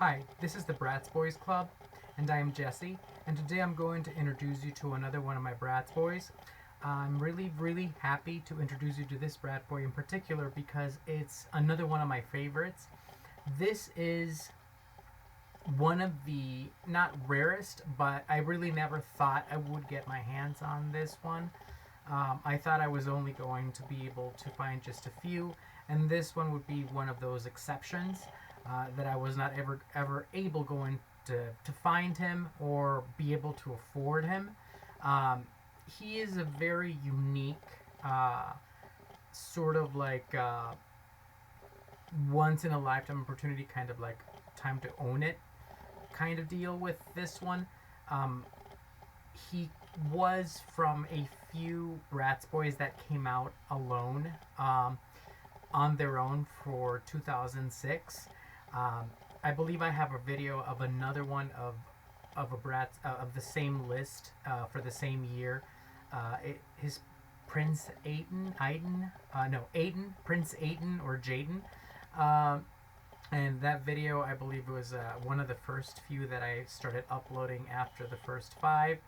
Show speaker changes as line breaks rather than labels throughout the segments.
Hi, this is the Bratz Boys Club, and I am Jesse, and today I'm going to introduce you to another one of my Bratz Boys. I'm really happy to introduce you to this Brat Boy in particular because it's another one of my favorites. This is one of the, not rarest, but I really never thought I would get my hands on this one. I thought I was only going to be able to find just a few, and this one would be one of those exceptions. That I was not ever able going to find him or be able to afford him. He is a very unique, sort of like once in a lifetime opportunity, kind of like time to own it kind of deal with this one. He was from a few Bratz Boys that came out alone, on their own for 2006. I believe I have a video of another one of a Bratz of the same list for the same year. His Prince Prince Aiden or Jaden. And that video, I believe, was one of the first few that I started uploading after the first five.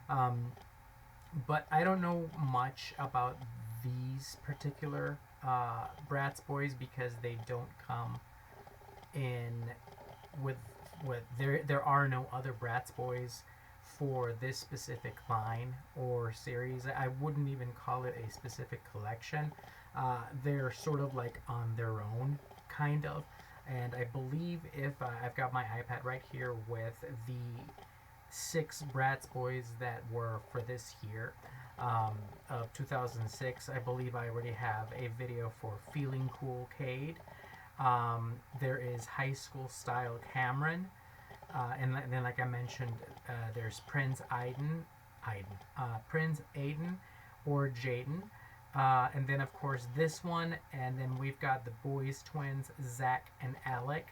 But I don't know much about these particular Bratz Boys because they don't come in with there are no other Bratz Boys for this specific line or series. I wouldn't even call it a specific collection. They're sort of like on their own, kind of. And I believe if I've got my iPad right here with the 6 Bratz Boys that were for this year of 2006, I believe I already have a video for Feeling Cool Cade. There is High School Style Cameron, and then, like I mentioned, there's Prince Aiden, or Jaden, and then of course this one, and then we've got the boys twins Zach and Alec,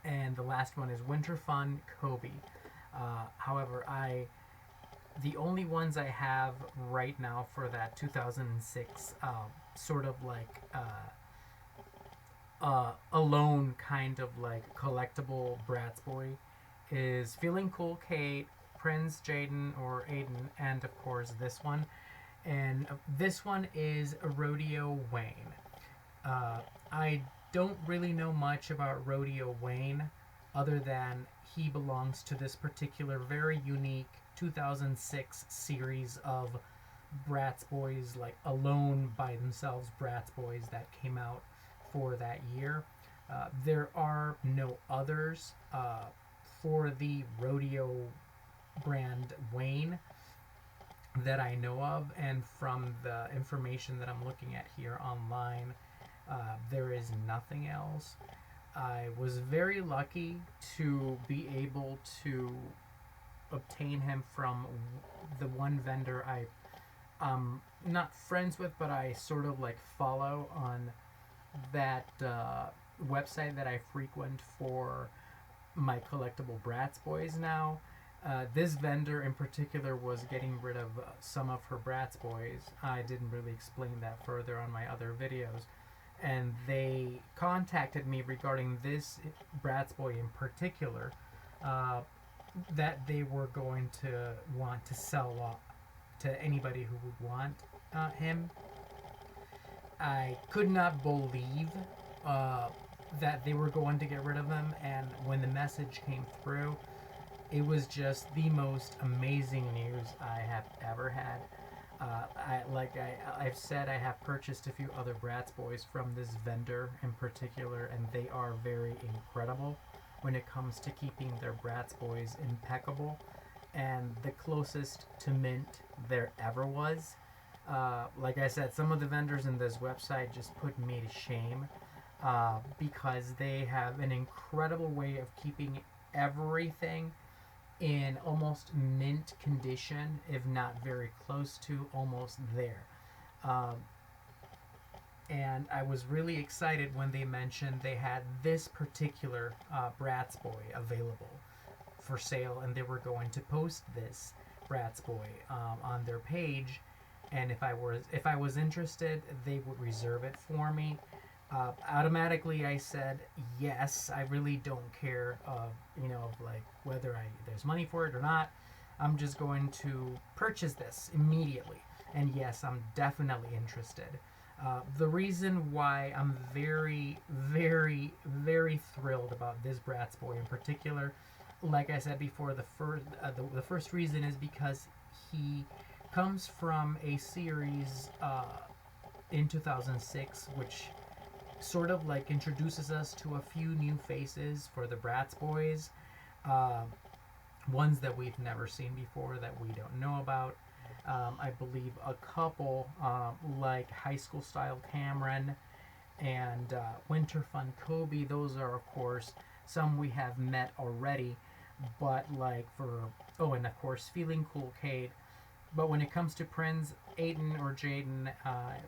and the last one is Winter Fun Kobe. However, the only ones I have right now for that 2006 sort of like alone kind of like collectible Bratz Boy is Feeling Cool Kate, Prince Jaden or Aiden, and of course this one. And this one is a Rodeo Wayne. I don't really know much about Rodeo Wayne other than he belongs to this particular very unique 2006 series of Bratz Boys, like alone by themselves Bratz Boys that came out for that year. There are no others for the Rodeo brand Wayne that I know of, and from the information that I'm looking at here online, there is nothing else. I was very lucky to be able to obtain him from the one vendor I'm not friends with, but I sort of like follow on that website that I frequent for my collectible Bratz Boys now. This vendor in particular was getting rid of some of her Bratz Boys. I didn't really explain that further on my other videos. And they contacted me regarding this Bratz Boy in particular, that they were going to want to sell to anybody who would want him. I could not believe that they were going to get rid of him, and when the message came through, it was just the most amazing news I have ever had. I've said, I have purchased a few other Bratz Boys from this vendor in particular, and they are very incredible when it comes to keeping their Bratz Boys impeccable, and the closest to mint there ever was. Like I said, some of the vendors in this website just put me to shame because they have an incredible way of keeping everything in almost mint condition, if not very close to almost there. And I was really excited when they mentioned they had this particular Bratz Boy available for sale, and they were going to post this Bratz Boy on their page. And if I was interested, they would reserve it for me. Automatically, I said yes. I really don't care, of like whether there's money for it or not. I'm just going to purchase this immediately. And yes, I'm definitely interested. The reason why I'm very, very, very thrilled about this Bratz Boy in particular, like I said before, the first reason is because he comes from a series in 2006, which sort of like introduces us to a few new faces for the Bratz Boys, uh, ones that we've never seen before that we don't know about. I believe a couple like High School Style Cameron and Winter Fun Kobe. Those are, of course, some we have met already. But like for and of course Feeling Cool Kate. But when it comes to Prince Aiden or Jaden,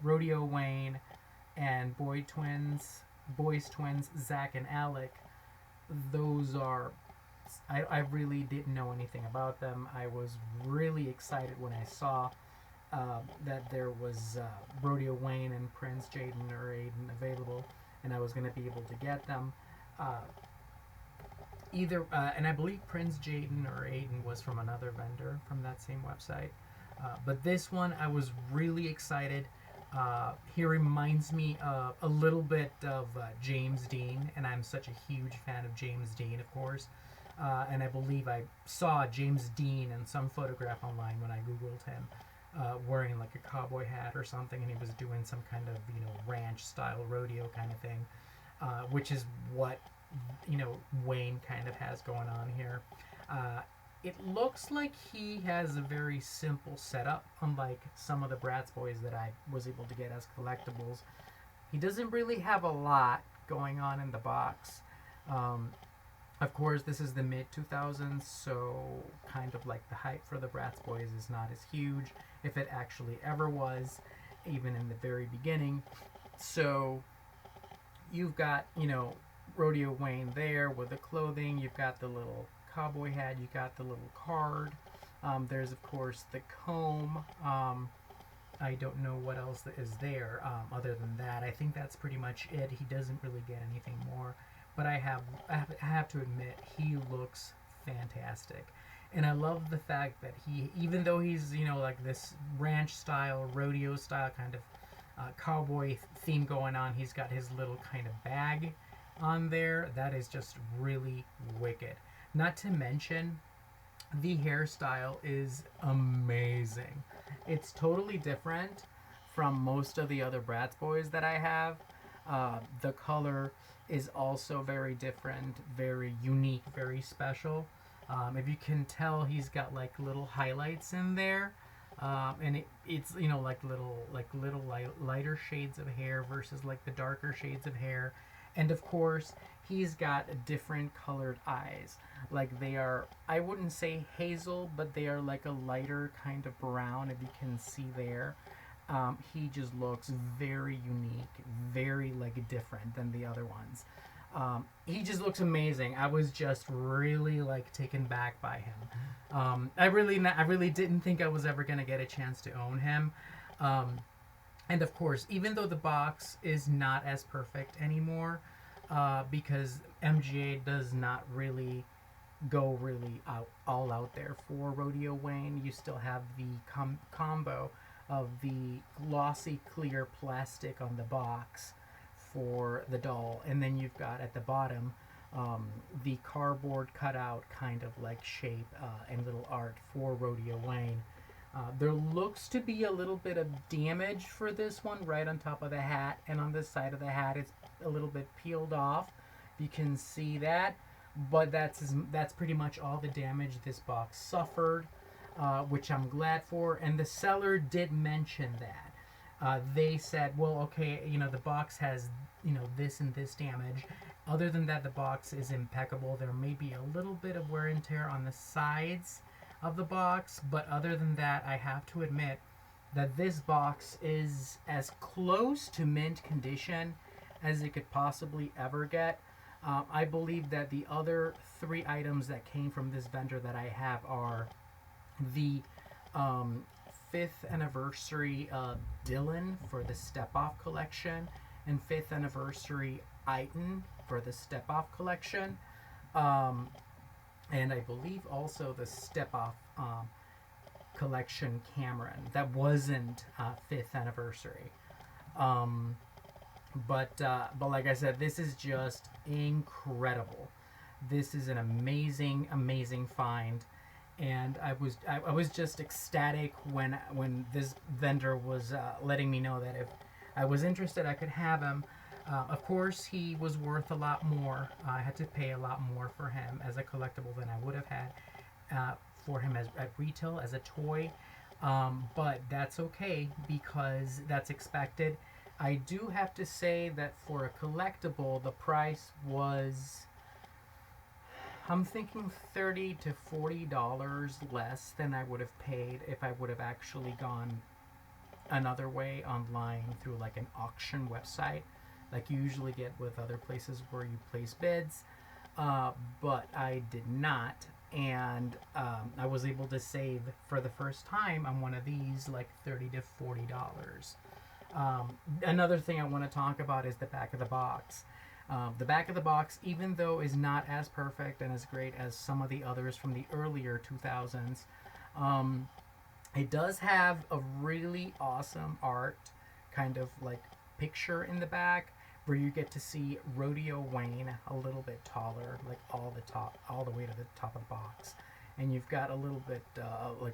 Rodeo Wayne, and Boys twins Zach and Alec, those are I really didn't know anything about them. I was really excited when I saw that there was Rodeo Wayne and Prince Jaden or Aiden available, and I was going to be able to get them. Uh, and I believe Prince Jaden or Aiden was from another vendor from that same website. But this one, I was really excited. He reminds me a little bit of James Dean, and I'm such a huge fan of James Dean, of course. And I believe I saw James Dean in some photograph online when I googled him, wearing like a cowboy hat or something, and he was doing some kind of ranch style rodeo kind of thing, which is what Wayne kind of has going on here. It looks like he has a very simple setup, unlike some of the Bratz Boys that I was able to get as collectibles. He doesn't really have a lot going on in the box. Of course, this is the mid 2000s, so kind of like the hype for the Bratz Boys is not as huge, if it actually ever was, even in the very beginning. So you've got, Rodeo Wayne there with the clothing, you've got the little cowboy hat, you got the little card. There's, of course, the comb. I don't know what else is there other than that. I think that's pretty much it. He doesn't really get anything more. But I have to admit, he looks fantastic. And I love the fact that even though he's, like this ranch style, rodeo style kind of cowboy theme going on, he's got his little kind of bag on there. That is just really wicked. Not to mention, the hairstyle is amazing. It's totally different from most of the other Bratz Boys that I have. The color is also very different, very unique, very special. If you can tell, he's got like little highlights in there, and it's like little lighter shades of hair versus like the darker shades of hair, and of course he's got different colored eyes. Like they are, I wouldn't say hazel, but they are like a lighter kind of brown. If you can see there. He just looks very unique, very like different than the other ones. He just looks amazing. I was just really like taken back by him. I really didn't think I was ever gonna get a chance to own him. And of course, even though the box is not as perfect anymore, because MGA does not really go all out there for Rodeo Wayne, you still have the combo of the glossy clear plastic on the box for the doll, and then you've got at the bottom the cardboard cutout kind of like shape and little art for Rodeo Wayne. There looks to be a little bit of damage for this one right on top of the hat, and on this side of the hat it's a little bit peeled off. You can see that, but that's pretty much all the damage this box suffered. Which I'm glad for, and the seller did mention that. They said, well, okay, the box has, this and this damage. Other than that, the box is impeccable. There may be a little bit of wear and tear on the sides of the box, but other than that, I have to admit that this box is as close to mint condition as it could possibly ever get. I believe that the other 3 items that came from this vendor that I have are the 5th anniversary Dylan for the Step Off collection, and 5th anniversary Iton for the Step Off collection. Um, and I believe also the Step Off collection Cameron that wasn't 5th anniversary. Um, but like I said, this is just incredible. This is an amazing find, and I was just ecstatic when this vendor was letting me know that if I was interested, I could have him. Of course, he was worth a lot more. I had to pay a lot more for him as a collectible than I would have had for him as at retail as a toy. But that's okay because that's expected. I do have to say that for a collectible, the price was, I'm thinking $30 to $40 less than I would have paid if I would have actually gone another way online through like an auction website, like you usually get with other places where you place bids. But I did not, and I was able to save for the first time on one of these like $30 to $40. Another thing I want to talk about is the back of the box. The back of the box, even though is not as perfect and as great as some of the others from the earlier 2000s, it does have a really awesome art kind of like picture in the back where you get to see Rodeo Wayne a little bit taller, like all the way to the top of the box. And you've got a little bit like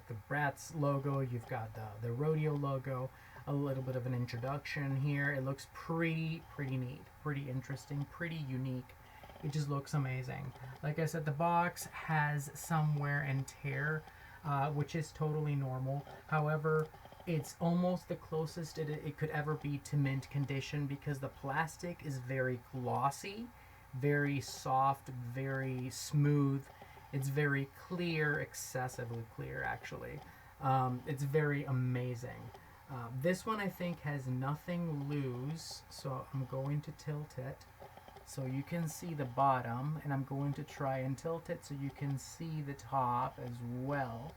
the Bratz logo. You've got the Rodeo logo. A little bit of an introduction here. It looks pretty neat, pretty interesting, pretty unique. It just looks amazing. Like I said, the box has some wear and tear, which is totally normal. However, it's almost the closest it could ever be to mint condition because the plastic is very glossy, very soft, very smooth. It's very clear, excessively clear actually. It's very amazing. This one I think has nothing loose, so I'm going to tilt it so you can see the bottom, and I'm going to try and tilt it so you can see the top as well.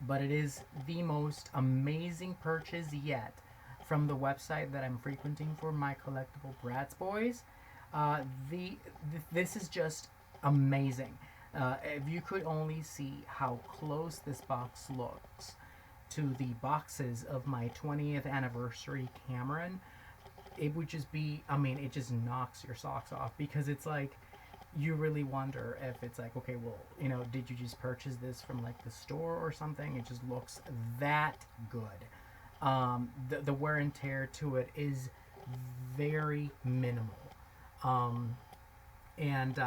But it is the most amazing purchase yet from the website that I'm frequenting for my collectible Bratz Boys. This is just amazing. If you could only see how close this box looks to the boxes of my 20th anniversary Cameron, it would just be, I mean, it just knocks your socks off because it's like, you really wonder if it's like, okay, well, you know, did you just purchase this from like the store or something? It just looks that good. The wear and tear to it is very minimal. And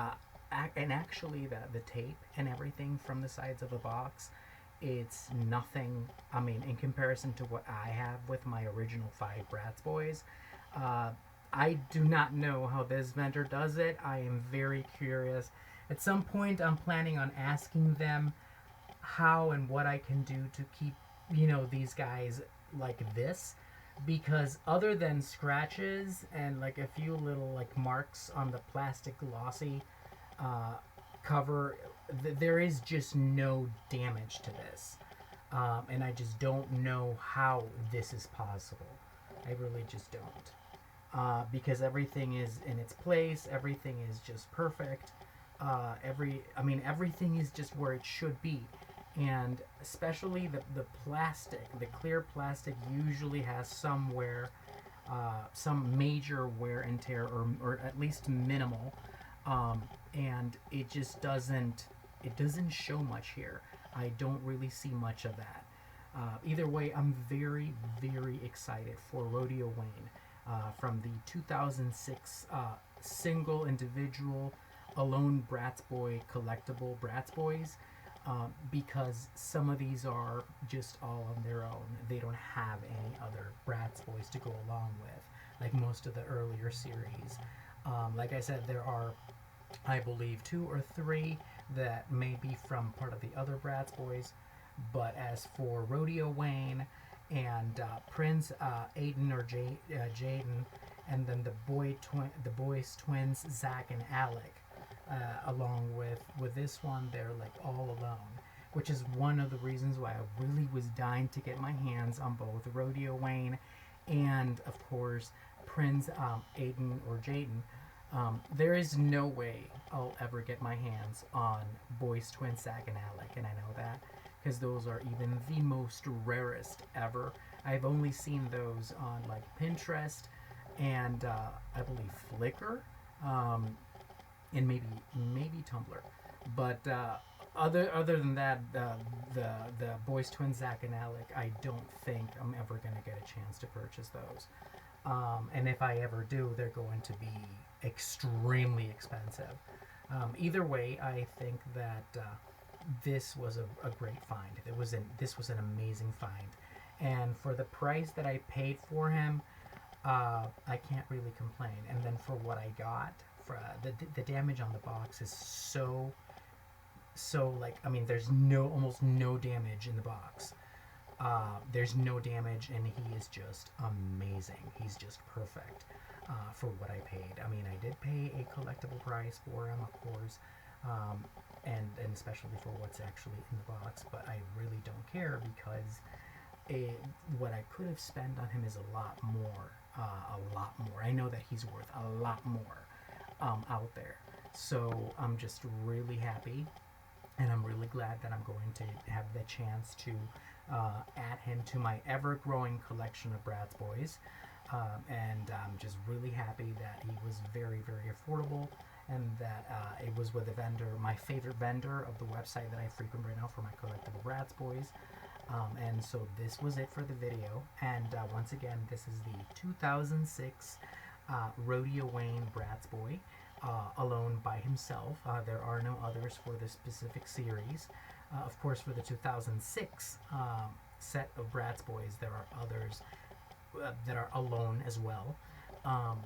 actually the tape and everything from the sides of the box, it's nothing, I mean, in comparison to what I have with my original 5 Bratz Boys. I do not know how this vendor does it. I am very curious. At some point, I'm planning on asking them how and what I can do to keep, you know, these guys like this. Because other than scratches and like a few little like marks on the plastic glossy cover, there is just no damage to this. And I just don't know how this is possible. I really just don't. Because everything is in its place, everything is just perfect. Everything is just where it should be. And especially the plastic, the clear plastic usually has somewhere, some major wear and tear, or at least minimal. And it just doesn't show much here. I don't really see much of that. Either way, I'm very excited for Rodeo Wayne. From the 2006 single individual alone Bratz Boy collectible Bratz Boys, because some of these are just all on their own. They don't have any other Bratz Boys to go along with, like most of the earlier series. Like I said, there are, I believe, 2 or 3 that may be from part of the other Bratz Boys, but as for Rodeo Wayne and Prince Aiden or Jaden, and then the boys twins Zach and Alec, along with this one, they're like all alone, which is one of the reasons why I really was dying to get my hands on both Rodeo Wayne and of course Prince Aiden or Jaden. There is no way I'll ever get my hands on Boyz Twin Zach and Alec, and I know that because those are even the most rarest ever. I've only seen those on like Pinterest and I believe Flickr, and maybe Tumblr, but other than that, the Boyz Twin Zach and Alec, I don't think I'm ever gonna get a chance to purchase those. And if I ever do, they're going to be extremely expensive. Either way, I think that this was a great find. This was an amazing find, and for the price that I paid for him, I can't really complain. And then for what I got, for the damage on the box is so like, I mean, there's almost no damage in the box. There's no damage, and he is just amazing. He's just perfect for what I paid. I mean, I did pay a collectible price for him, of course, and especially for what's actually in the box. But I really don't care because what I could have spent on him is a lot more. A lot more. I know that he's worth a lot more out there. So I'm just really happy, and I'm really glad that I'm going to have the chance to add him to my ever-growing collection of Bratz Boyz. And I'm just really happy that he was very, very affordable, and that it was with a vendor, my favorite vendor of the website that I frequent right now for my collectible Bratz Boyz. And so this was it for the video, and once again, this is the 2006 Rodeo Wayne Bratz Boy, alone by himself. There are no others for this specific series. Of course, for the 2006 set of Bratz Boyz, there are others that are alone as well.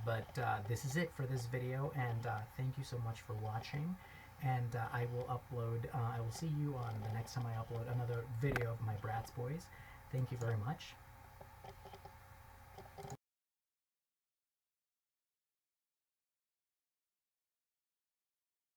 But this is it for this video, and thank you so much for watching. And I will see you on the next time I upload another video of my Bratz Boyz. Thank you very much.